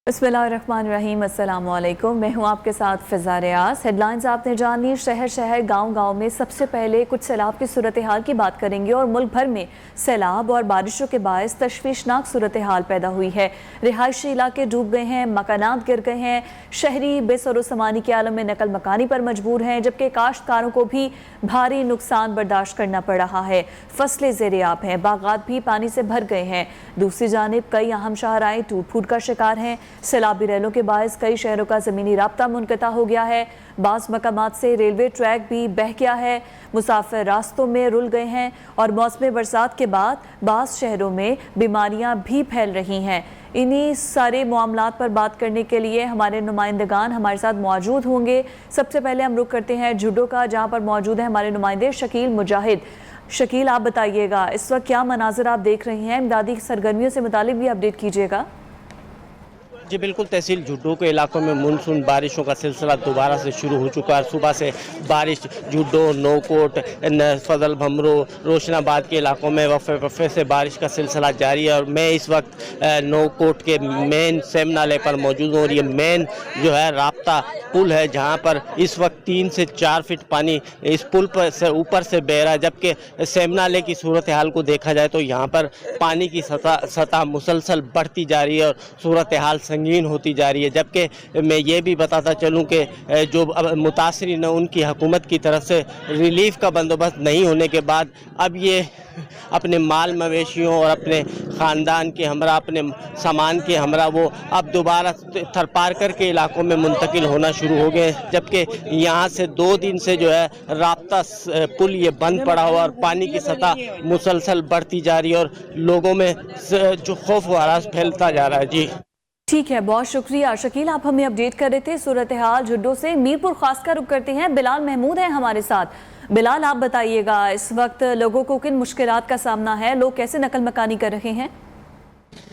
बिस्मिल्लाहिर्रहमानिर्रहीम, अस्सलाम वालेकुम। मैं हूं आपके साथ फ़िज़ा रियाज़। हेडलाइंस आपने जान ली। शहर शहर गांव गांव में सबसे पहले कुछ सैलाब की सूरत हाल की बात करेंगे और मुल्क भर में सैलाब और बारिशों के बायस तशवीशनाक सूरत हाल पैदा हुई है। रिहायशी इलाके डूब गए हैं, मकानात गिर गए हैं, शहरी बेसरो समानी के आलम में नकल मकानी पर मजबूर हैं, जबकि काश्तकारों को भी भारी नुकसान बर्दाश्त करना पड़ रहा है। फसलें ज़ेर-ए-आब हैं, बागात भी पानी से भर गए हैं। दूसरी जानिब कई अहम शाहराएं टूट फूट का शिकार हैं। सैलाबी रैलों के बायस कई शहरों का ज़मीनी राब्ता मुनक़ता हो गया है। बाज़ मकामात से रेलवे ट्रैक भी बह गया है, मुसाफिर रास्तों में रुल गए हैं और मौसम बरसात के बाद बाज़ शहरों में बीमारियां भी फैल रही हैं। इन्हीं सारे मामलात पर बात करने के लिए हमारे नुमाइंदगान हमारे साथ मौजूद होंगे। सबसे पहले हम रुख करते हैं जुडो का, जहाँ पर मौजूद है हमारे नुमाइंदे शकील मुजाहिद। शकील, आप बताइएगा इस वक्त क्या मनाज़र आप देख रहे हैं, इमदादी सरगर्मियों से मुतालिक भी अपडेट कीजिएगा। जी बिल्कुल, तहसील जुड्डो के इलाकों में मानसून बारिशों का सिलसिला दोबारा से शुरू हो चुका है। सुबह से बारिश जुड्डो, नौकोट, फजल भमरो, रोशनाबाद के इलाकों में वफ़े से बारिश का सिलसिला जारी है। और मैं इस वक्त नौकोट के मेन सेम नाले पर मौजूद हूँ और ये मेन जो है राब्ता पुल है, जहाँ पर इस वक्त 3 से 4 फीट पानी इस पुल पर से ऊपर से बह रहा है। जबकि सेम नाले की सूरत हाल को देखा जाए तो यहाँ पर पानी की सतह मुसलसल बढ़ती जा रही है और सूरत हाल संगीन होती जा रही है। जबकि मैं ये भी बताता चलूँ कि जो मुतासरीन है उनकी हुकूमत की तरफ से रिलीफ का बंदोबस्त नहीं होने के बाद अब ये अपने माल मवेशियों और अपने ख़ानदान के हमरा, अपने सामान के हमरा वो अब दोबारा थरपारकर के इलाकों में मुंतकिल होना शुरू हो गए। जबकि यहाँ से 2 दिन से जो है राब्ता पुल ये बंद पड़ा हुआ और पानी की सतह मुसलसल बढ़ती जा रही है और लोगों में जो खौफ व हरास फैलता जा रहा है। जी ठीक है, बहुत शुक्रिया शकील, आप हमें अपडेट कर रहे थे सूरत हाल जुड्डो से। मीरपुर खास का रुख करते हैं, बिलाल महमूद है हमारे साथ। बिलाल, आप बताइएगा इस वक्त लोगों को किन मुश्किलात का सामना है, लोग कैसे नकल मकानी कर रहे हैं?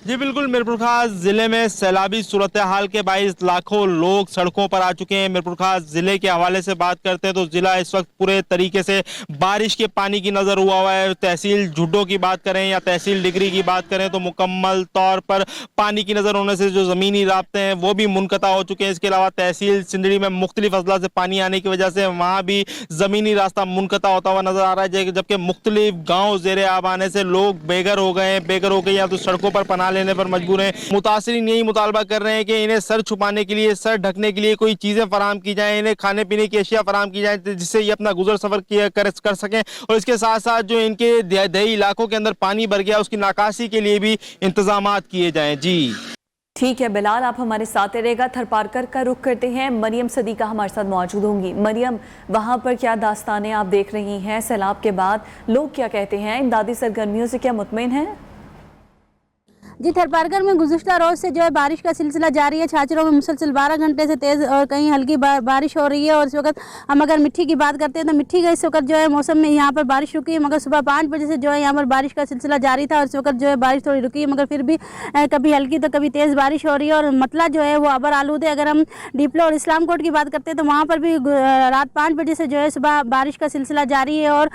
जी बिल्कुल, मीरपुर खास ज़िले में सैलाबी सूरत हाल के बाइस लाखों लोग सड़कों पर आ चुके हैं। मीरपुर खास ज़िले के हवाले से बात करते हैं तो ज़िला इस वक्त पूरे तरीके से बारिश के पानी की नज़र हुआ है। तहसील जुड्डो की बात करें या तहसील डिगरी की बात करें तो मुकम्मल तौर पर पानी की नज़र होने से जो ज़मीनी राब्ते हैं वो भी मुनक़ता हो चुके हैं। इसके अलावा तहसील सिंदड़ी में मुख्तलिफ अजला से पानी आने की वजह से वहाँ भी ज़मीनी रास्ता मुनक़ता होता हुआ नज़र आ रहा है। जबकि मुख्तलिफ गाँव ज़ेर आब आने से लोग बेघर हो गए हैं, बेघर हो गए या तो सड़कों पर पनाह लेने पर मजबूर हैं। मुतासिरीन यही मुतालबा कर रहे हैं कि इन्हें सर छुपाने के लिए, सर ढकने के लिए कोई चीज़ें फराहम की जाएं, इन्हें खाने पीने की अशिया फराहम की जाएं जिससे ये अपना गुजर सफ़र कर सकें। और इसके साथ साथ जो इनके दही इलाकों के अंदर पानी भर गया उसकी निकासी के लिए भी इंतजामात किए जाएं। जी ठीक है बिलाल, आप हमारे साथ रहेगा। थरपारकर का रुख करते हैं, मरियम सदीका हमारे साथ मौजूद होंगी। मरियम, वहाँ पर क्या दास्तानें आप देख रही हैं? सैलाब के बाद लोग क्या कहते हैं? इमदादी सरगर्मियों से क्या मुतमईन हैं? जी, थरपारकर में गुज़िश्ता रोज़ से जो है बारिश का सिलसिला जारी है। छाछरों में मुसलसल 12 घंटे से तेज़ और कहीं हल्की बारिश हो रही है। और इस वक्त हम अगर मिट्टी की बात करते हैं तो मिट्टी का इस वक्त जो है मौसम में यहाँ पर बारिश रुकी है, मगर सुबह 5 बजे से जो है यहाँ पर बारिश का सिलसिला जारी था और इस वक्त जो है बारिश थोड़ी रुकी है, मगर फिर भी कभी हल्की तो कभी तेज़ बारिश हो रही है और मतला जो है वो अबर आलूद है। अगर हम डिपलो और इस्लाम कोट की बात करते हैं तो वहाँ पर भी रात 5 बजे से जो है सुबह बारिश का सिलसिला जारी है। और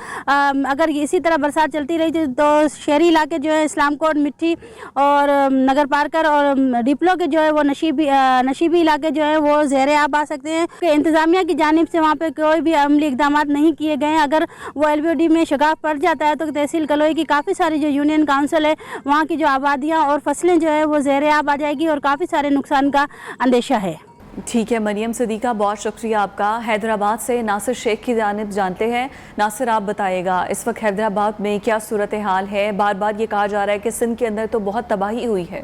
अगर इसी तरह बरसात चलती रही तो शहरी इलाके जो है इस्लाम कोट, मिट्टी और नगर पारकर और डिपलो के जो है वो नशीबी इलाके जो है वो ज़ेर आब आ सकते हैं। कि इंतज़ामिया की जानिब से वहाँ पे कोई भी अमली इक़दामात नहीं किए गए हैं। अगर वो LBOD में शगाफ पड़ जाता है तो तहसील कलोई की काफ़ी सारी जो यूनियन काउंसिल है वहाँ की जो आबादियाँ और फसलें जो है वो ज़ेर आब आ जाएगी और काफ़ी सारे नुकसान का अंदेशा है। ठीक है मरियम सदीका, बहुत शुक्रिया आपका। हैदराबाद से नासिर शेख की जानिब जानते हैं। नासिर, आप बताइएगा इस वक्त हैदराबाद में क्या सूरत हाल है? बार बार ये कहा जा रहा है कि सिंध के अंदर तो बहुत तबाही हुई है।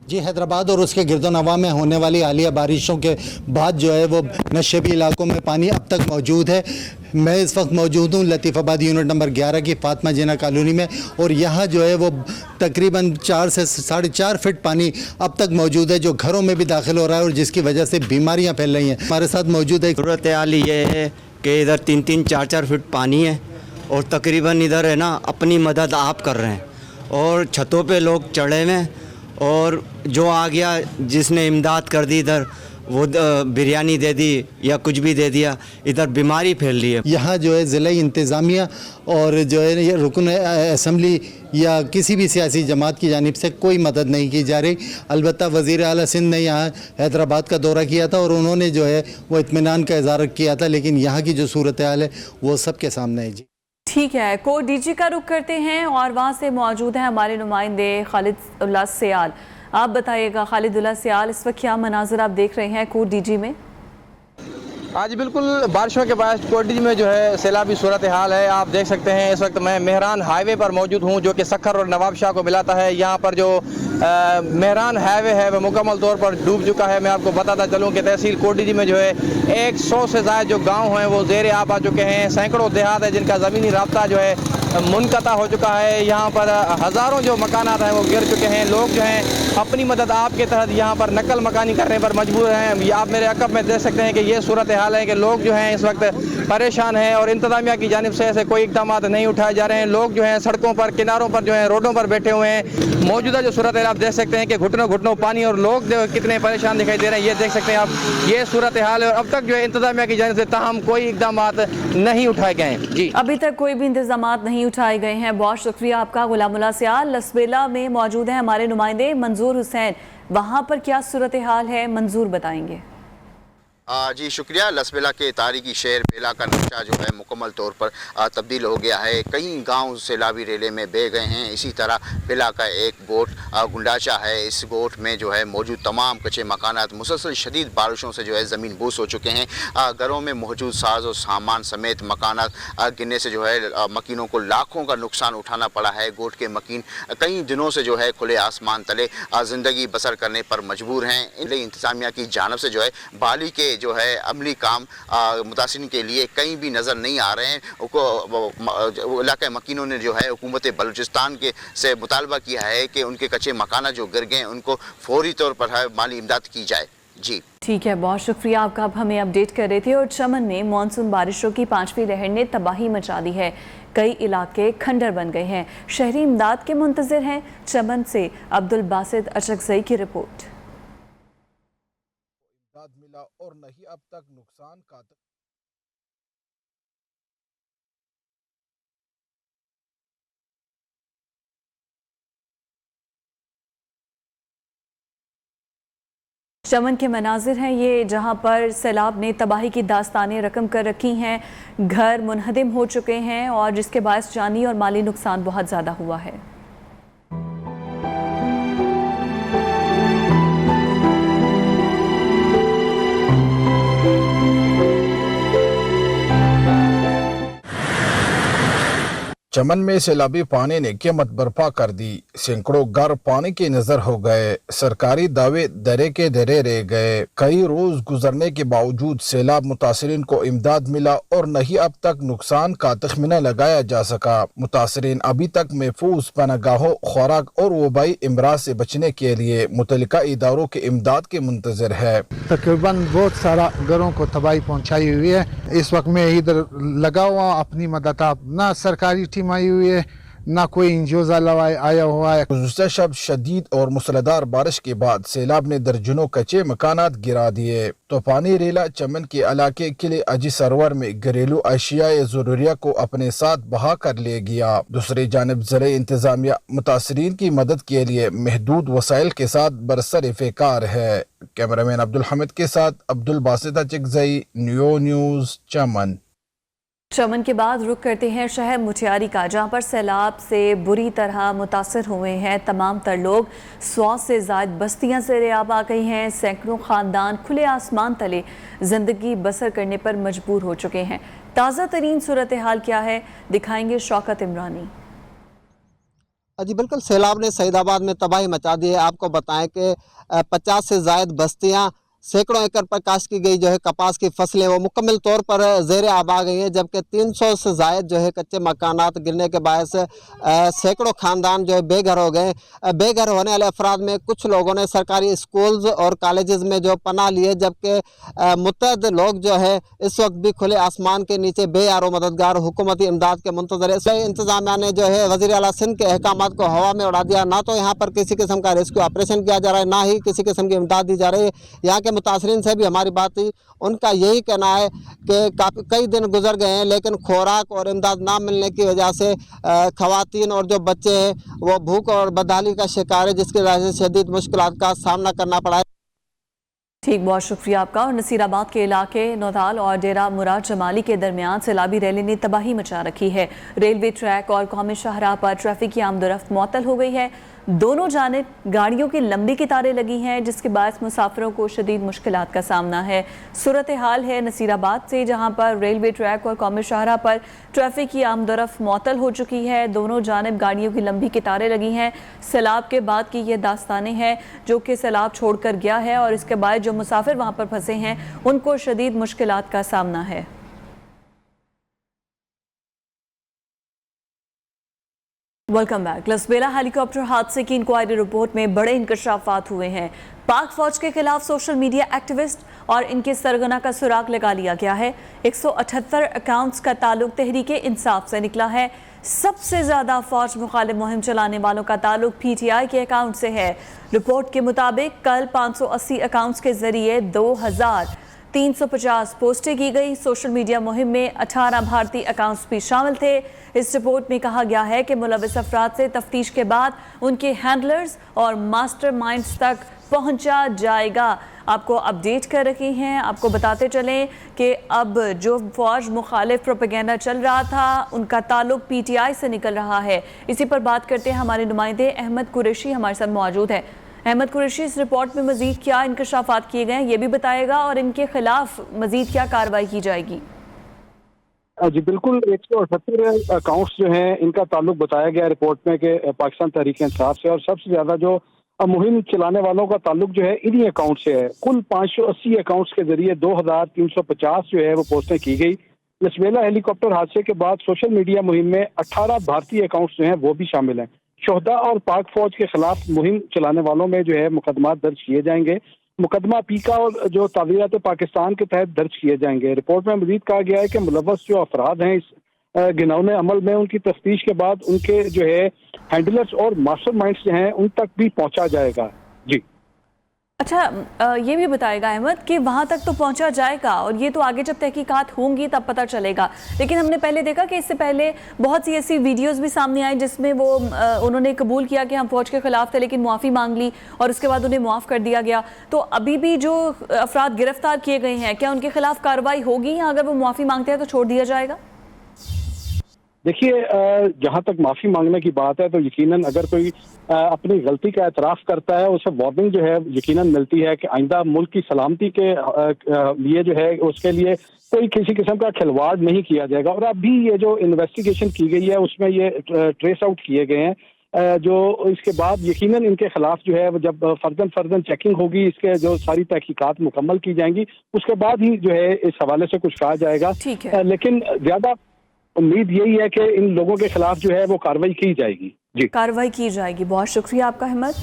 जी, हैदराबाद और उसके गिरदोनवा में होने वाली हालिया बारिशों के बाद जो है वो नशेबी इलाकों में पानी अब तक मौजूद है। मैं इस वक्त मौजूद हूँ लतीफ़ाबाद यूनिट नंबर 11 की फातिमा जिना कॉलोनी में और यहाँ जो है वो तकरीबन 4 से 4.5 फीट पानी अब तक मौजूद है जो घरों में भी दाखिल हो रहा है और जिसकी वजह से बीमारियाँ फैल रही हैं। हमारे साथ मौजूद है। सूरत हाल ये है कि इधर 3-3, 4-4 फीट पानी है और तकरीबन इधर है ना अपनी मदद आप कर रहे हैं और छतों पे लोग चढ़े हुए हैं और जो आ गया जिसने इमदाद कर दी इधर वो बिरयानी दे दी या कुछ भी दे दिया, इधर बीमारी फैल रही है। यहाँ जो है ज़िला इंतज़ामिया और जो है ये रुकन असम्बली या किसी भी सियासी जमात की जानिब से कोई मदद नहीं की जा रही। अलबत्ता वज़ीर आला सिंध ने यहाँ हैदराबाद का दौरा किया था और उन्होंने जो है वो इत्मीनान का इज़हार किया था, लेकिन यहाँ की जो सूरत हाल है वो सबके सामने है। जी ठीक है, कोट डीजी का रुख करते हैं और वहाँ से मौजूद हैं हमारे नुमाइंदे खालिद उल्लाह सियाल। आप बताइएगा खालिद उल्लाह सियाल, इस वक्त क्या मनाजिर आप देख रहे हैं कोट डीजी में? आज बिल्कुल बारिशों के बाद कोटी में जो है सैलाबी सूरत हाल है। आप देख सकते हैं इस वक्त मैं मेहरान हाईवे पर मौजूद हूं, जो कि सखर और नवाब शाह को मिलाता है। यहां पर जो मेहरान हाईवे है वह मुकम्मल तौर पर डूब चुका है। मैं आपको बताता चलूं कि तहसील कोटी में जो है 100 से ज़्यादा जो गांव हैं वो ज़ेर आब आ चुके हैं। सैकड़ों देहात है जिनका ज़मीनी राब्ता जो है मुनक़ता हो चुका है। यहाँ पर हज़ारों जो मकानात हैं वो गिर चुके हैं। लोग जो हैं अपनी मदद आप के तहत यहाँ पर नकल मकानी करने पर मजबूर हैं। आप मेरे अकब में देख सकते हैं कि ये सूरत हाल है कि लोग जो हैं इस वक्त परेशान हैं और इंतज़ामिया की जानिब से ऐसे कोई इक़दाम नहीं उठाए जा रहे हैं। लोग जो हैं सड़कों पर, किनारों पर जो है रोडों पर बैठे हुए हैं। मौजूदा जो सूरत है आप देख सकते हैं कि घुटनों घुटनों पानी और लोग जो कितने परेशान दिखाई दे रहे हैं। ये देख सकते हैं आप, ये सूरत हाल है और अब तक जो है इंतज़ामिया की जानिब से ताहम कोई इक़दाम नहीं उठाए गए हैं। जी अभी तक कोई भी इंतजाम नहीं उठाए गए हैं। बहुत शुक्रिया आपका गुलाम उल्लाह सियाल। लसबेला में मौजूद हैं हमारे नुमाइंदे मंजूर हुसैन, वहाँ पर क्या सूरत हाल है मंजूर बताएंगे? जी शुक्रिया। लसबेला के तारीखी शहर बेला का नक्शा जो है मुकम्मल तौर पर तब्दील हो गया है। कई गांव सैलाबी रेले में बह गए हैं। इसी तरह बेला का एक गोट गुंडाचा है। इस गोट में जो है मौजूद तमाम कच्चे मकानात मुसलसल शदीद बारिशों से जो है ज़मीन बोस हो चुके हैं। घरों में मौजूद साज और सामान समेत मकानात गिरने से जो है मकीनों को लाखों का नुकसान उठाना पड़ा है। गोट के मकीन कई दिनों से जो है खुले आसमान तले ज़िंदगी बसर करने पर मजबूर हैं। इसलिए इंतज़ामिया की जानब से जो है बाली के जो है अमली काम मुतासिरीन के लिए कहीं भी नज़र नहीं आ रहे हैं। इलाका मकीनों ने जो है हुकूमत बलूचिस्तान के से मुतालबा किया है कि उनके कच्चे मकाना जो गिर गए उनको फौरी तौर पर माली इमदाद की जाए। जी ठीक है, बहुत शुक्रिया आपका। आप हमें अपडेट कर रहे थे। और चमन में मानसून बारिशों की 5वीं लहर ने तबाही मचा दी है। कई इलाके खंडर बन गए हैं। शहरी इमदाद के मुंतज़िर हैं। चमन से अब्दुल बासित अचकज़ई की रिपोर्ट। मिला और नहीं अब तक नुकसान का चमन के मनाजिर हैं ये, जहां पर सैलाब ने तबाही की दास्तानें रकम कर रखी हैं। घर मुनहदिम हो चुके हैं और जिसके बायस जानी और माली नुकसान बहुत ज़्यादा हुआ है। चमन में सैलाबी पानी ने कीमत बर्पा कर दी। सैकड़ों घर पानी के नजर हो गए। सरकारी दावे दरे के दरे रह गए। कई रोज गुजरने के बावजूद सैलाब मुतासरीन को इमदाद मिला और नहीं अब तक नुकसान का तखमीना लगाया जा सका। मुतासरीन अभी तक महफूज पनागाहों, खुराक और वबाई अमराज से बचने के लिए मुतल्लिका इदारों के इमदाद के मुंतजर है। तकरीबन बहुत सारा घरों को तबाही पहुंचाई हुई है। इस वक्त मैं इधर लगा हुआ अपनी मदद, ना सरकारी टीम आई हुई है, ना कोई इंजोजा आया हुआ है। गुज़श्ता शब शदीद और मूसलाधार बारिश के बाद सैलाब ने दर्जनों कच्चे मकानात गिरा दिए। तूफानी रेला चमन के इलाके किले अजी सरवर में घरेलू अशियाए ज़रूरिया को अपने साथ बहा कर ले गया। दूसरी जानिब ज़िले इंतजामिया मुतासरीन की मदद के लिए महदूद वसाइल के साथ बरसर फ़िकार है। कैमरामैन अब्दुल हमीद के साथ अब्दुल बासित अचकज़ई, न्यू न्यूज़ चमन। चमन के बाद रुख करते हैं शहर मुठियारी का, जहां पर सैलाब से बुरी तरह मुतासर हुए हैं तमाम तर लोग। 100 से ज़ायद बस्तियां ज़ेर-ए-आब आ गई हैं। सैकड़ों ख़ानदान खुले आसमान तले ज़िंदगी बसर करने पर मजबूर हो चुके हैं। ताज़ा तरीन सूरत हाल क्या है, दिखाएंगे शौकत इमरानी। जी बिल्कुल, सैलाब ने सईदाबाद में तबाही मचा दी है। आपको बताएं कि 50 से ज़ायद बस्तियाँ, सैकड़ों एकड़ पर काश्त की गई जो है कपास की फसलें वो मुकम्मल तौर पर ज़ेर आब आ गई हैं, जबकि 300 से ज़ायद जो है कच्चे मकानात गिरने के बायस सैकड़ों ख़ानदान जो है बेघर हो गए। बेघर होने वाले अफराद में कुछ लोगों ने सरकारी स्कूल्स और कॉलेजेस में जो पनाह लिए, जबकि मुतअद्दिद लोग जो है इस वक्त भी खुले आसमान के नीचे बेयारो मददगार हुकूमती इमदाद के मुंतज़र है। इसलिए इंतज़ामिया ने जो है वज़ीर आला सिंध के अहकामात को हवा में उड़ा दिया। ना तो यहाँ पर किसी किस्म का रेस्क्यू ऑपरेशन किया जा रहा है, ना ही किसी किस्म की इमदाद दी जा रही है। यहाँ के मुतासरीन से भी हमारी बात हुई, उनका यही कहना है कि कई दिन गुजर गए हैं लेकिन खुराक और इमदाद ना मिलने की वजह से ख़वातीन और जो बच्चे हैं वो भूख और बदहाली का शिकार है, जिसकी वजह से शदीद मुश्किलात का सामना करना पड़ा है। ठीक, बहुत शुक्रिया आपका। और नसीराबाद के इलाके नौदाल और डेरा मुराद जमाली के दरमियान सैलाबी रैली ने तबाही मचा रखी है। रेलवे ट्रैक और कौमी शाहराह पर ट्रैफिक की आमदोरफ्त मुअत्तल हो गई है। दोनों जानिब गाड़ियों की लंबी कतारें लगी हैं, जिसके बायस मुसाफिरों को शदीद मुश्किलात का सामना है। सूरत हाल है नसीराबाद से, जहां पर रेलवे ट्रैक और कौमी शाहराह पर ट्रैफिक की आमदोरफ्त मुअत्तल हो चुकी है। दोनों जानिब गाड़ियों की लंबी कतारें लगी हैं। सैलाब के बाद की ये दास्तानें हैं जो कि सैलाब छोड़ कर गया है, और इसके बाद जो मुसाफिर वहाँ पर फंसे हैं उनको शदीद मुश्किलात का सामना है। Welcome back. लसबेला हेलीकॉप्टर हादसे की इंक्वायरी रिपोर्ट में बड़े इंकशाफात हुए हैं। पाक फौज के खिलाफ सोशल मीडिया एक्टिविस्ट और इनके सरगना का सुराग लगा लिया गया है। 178 अकाउंट्स का ताल्लुक तहरीके इंसाफ से निकला है। सबसे ज्यादा फौज मुखालिफ मुहिम चलाने वालों का ताल्लुक PTI के अकाउंट से है। रिपोर्ट के मुताबिक कल 580 अकाउंट्स के जरिए 2350 पोस्टें की गई। सोशल मीडिया मुहिम में 18 भारतीय अकाउंट्स भी शामिल थे। इस रिपोर्ट में कहा गया है कि मुलविस अफराद से तफ्तीश के बाद उनके हैंडलर्स और मास्टर माइंड्स तक पहुंचा जाएगा। आपको अपडेट कर रही हैं, आपको बताते चलें कि अब जो फौज मुखालिफ प्रोपेगेंडा चल रहा था उनका ताल्लुक PTI से निकल रहा है। इसी पर बात करते हैं, हमारे नुमाइंदे अहमद कुरैशी हमारे साथ मौजूद है। अहमद कुरैशी, इस रिपोर्ट में मजीद क्या इंकशाफात किए गए हैं ये भी बताएगा, और इनके खिलाफ मजीद क्या कार्रवाई की जाएगी? जी बिल्कुल, 178 अकाउंट्स जो हैं इनका ताल्लुक बताया गया रिपोर्ट में कि पाकिस्तान तहरीक इंसाफ से, और सबसे ज़्यादा जो मुहिम चलाने वालों का ताल्लुक जो है इन्हीं अकाउंट से है। कुल 580 अकाउंट्स के जरिए 2350 जो है वो पोस्टें की गई। लसबेला हेलीकॉप्टर हादसे के बाद सोशल मीडिया मुहिम में 18 भारतीय अकाउंट्स जो हैं वो भी शामिल हैं। शोहदा और पाक फौज के खिलाफ मुहिम चलाने वालों में जो है मुकदमा दर्ज किए जाएंगे। मुकदमा पीका और जो तावीरात पाकिस्तान के तहत दर्ज किए जाएंगे। रिपोर्ट में मजीद कहा गया है कि मुलव्वस जो अफराद हैं इस घिनौने अमल में, उनकी तफ्तीश के बाद उनके जो है हैंडलर्स और मास्टर माइंड्स जो हैं उन तक भी पहुंचा जाएगा। जी अच्छा, ये भी बताएगा अहमद कि वहाँ तक तो पहुँचा जाएगा, और ये तो आगे जब तहकीकात होंगी तब पता चलेगा। लेकिन हमने पहले देखा कि इससे पहले बहुत सी ऐसी वीडियोस भी सामने आई जिसमें वो उन्होंने कबूल किया कि हम फौज के खिलाफ थे, लेकिन मुआफ़ी मांग ली और उसके बाद उन्हें मुआफ़ कर दिया गया। तो अभी भी जो अफराद गिरफ्तार किए गए हैं, क्या उनके खिलाफ कार्रवाई होगी, या अगर वो मुआफ़ी मांगते हैं तो छोड़ दिया जाएगा? देखिए, जहाँ तक माफ़ी मांगने की बात है तो यकीनन अगर कोई अपनी गलती का एतराफ़ करता है उसे वार्निंग जो है यकीनन मिलती है कि आइंदा मुल्क की सलामती के लिए जो है उसके लिए कोई किसी किस्म का खिलवाड़ नहीं किया जाएगा। और अभी ये जो इन्वेस्टिगेशन की गई है उसमें ये ट्रेस आउट किए गए हैं, जो इसके बाद यकीनन इनके खिलाफ जो है जब फर्दन चेकिंग होगी, इसके जो सारी तहकीकात मुकम्मल की जाएंगी, उसके बाद ही जो है इस हवाले से कुछ कहा जाएगा। लेकिन ज़्यादा उम्मीद यही है कि इन लोगों के खिलाफ जो है वो कार्रवाई की जाएगी। जी, कार्रवाई की जाएगी। बहुत शुक्रिया आपका अहमद।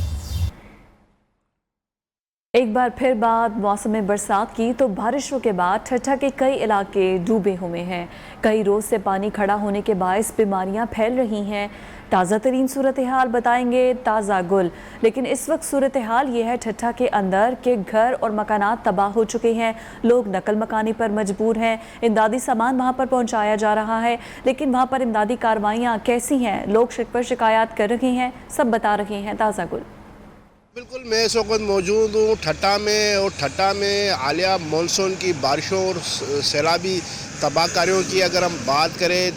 एक बार फिर बात मौसम बरसात की, तो बारिशों के बाद ठट्ठा के कई इलाके डूबे हुए हैं। कई रोज से पानी खड़ा होने के बायस बीमारियां फैल रही हैं। ताज़ा तरीन सूरत हाल बताएंगे ताज़ा गुल। लेकिन इस वक्त सूरत हाल ये है ठट्ठा के अंदर के घर और मकानात तबाह हो चुके हैं। लोग नकल मकानी पर मजबूर हैं। इमदादी सामान वहाँ पर पहुँचाया जा रहा है, लेकिन वहाँ पर इमदादी कार्रवाइयाँ कैसी हैं, लोग शिकायत कर रहे हैं, सब बता रहे हैं। ताज़ा गुल। बिल्कुल, मैं इस वक्त मौजूद हूँ ठट्ठा में, और ठट्ठा में हालिया मानसून की बारिशों और सैलाबी तबाहकारियों की अगर हम बात करें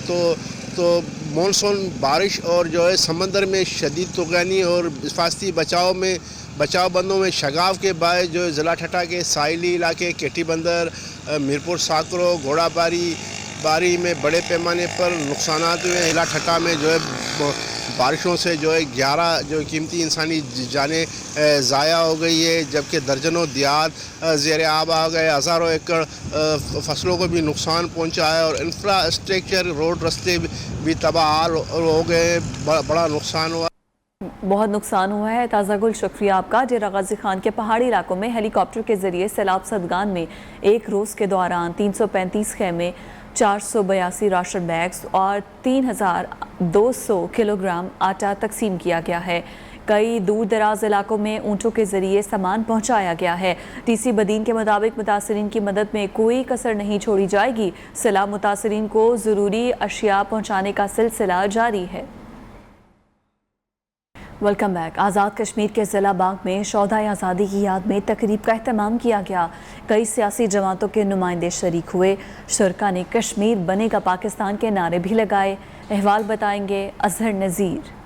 तो मानसून बारिश और जो है समंदर में शदीद तूफ़ानी और हिफाजती बचाव बंदों में शगाफ के बायस जो ज़िला ठट्ठा के साहिली इलाके केटी बंदर, मीरपुर साकरो, घोड़ाबारी में बड़े पैमाने पर नुकसानात हुए। ज़िला ठट्ठा में जो है बारिशों से जो है 11 जो कीमती इंसानी जानें ज़ाया हो गई है, जबकि दर्जनों दियात ज़ेर आब आ गए। हज़ारों एकड़ फसलों को भी नुकसान पहुंचा है, और इंफ्रास्ट्रक्चर रोड रास्ते भी तबाह हो गए। बड़ा नुकसान हुआ, बहुत नुकसान हुआ है। ताज़ा गुल, शुक्रिया आपका। डेरा गाजी खान के पहाड़ी इलाकों में हेलीकॉप्टर के जरिए सैलाब सदगान में एक रोज़ के दौरान 335 खेमे, 482 राशन बैग्स और 3200 किलोग्राम आटा तकसीम किया गया है। कई दूर दराज इलाकों में ऊँटों के जरिए सामान पहुँचाया गया है। टीसी बदीन के मुताबिक मुतासरीन की मदद में कोई कसर नहीं छोड़ी जाएगी। सैलाब मुतासरीन को ज़रूरी अशिया पहुँचाने का सिलसिला जारी है। Welcome back. आज़ाद कश्मीर के ज़िला बाग में शौहदाए आज़ादी की याद में तकरीब का एहतमाम किया गया। कई सियासी जमातों के नुमाइंदे शरीक हुए। शुरका ने कश्मीर बनेगा पाकिस्तान के नारे भी लगाए। अहवाल बताएंगे अजहर नज़ीर।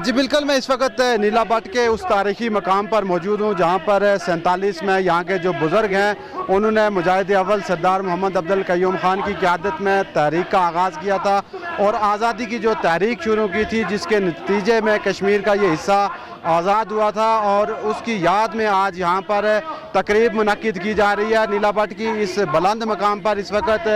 जी बिल्कुल, मैं इस वक्त नीला बट के उस तारीखी मकाम पर मौजूद हूँ जहाँ पर 47 में यहाँ के जो बुज़ुर्ग हैं उन्होंने मुजाहिद अव्वल सरदार मोहम्मद अब्दुल कय्यूम खान की क़यादत में तहरीक का आगाज़ किया था और आज़ादी की जो तहरीक शुरू की थी, जिसके नतीजे में कश्मीर का ये हिस्सा आज़ाद हुआ था और उसकी याद में आज यहाँ पर तकरीब मुनक्किद की जा रही है। नीला बट की इस बुलंद मकाम पर इस वक्त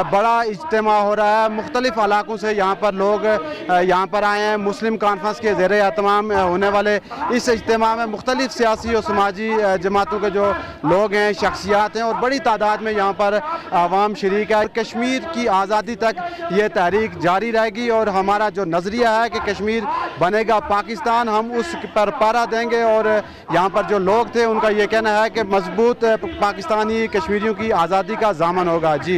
बड़ा इज्तिमा हो रहा है। मुख्तलिफ़ इलाकों से यहाँ पर लोग यहाँ पर आए हैं। मुस्लिम कॉन्फ्रेंस के ज़ेरे एहतमाम होने वाले इस इज्तिमा में मुख्तलिफ़ सियासी और समाजी जमातों के जो लोग हैं, शख्सियात हैं और बड़ी तादाद में यहाँ पर आवाम शरीक है। कश्मीर की आज़ादी तक ये तहरीक जारी रहेगी और हमारा जो नज़रिया है कि कश्मीर बनेगा पाकिस्तान, हम उस पर पहरा देंगे और यहाँ पर जो लोग थे उनका ये कहना है कि मजबूत पाकिस्तानी कश्मीरियों की आज़ादी का ज़ामन होगा। जी।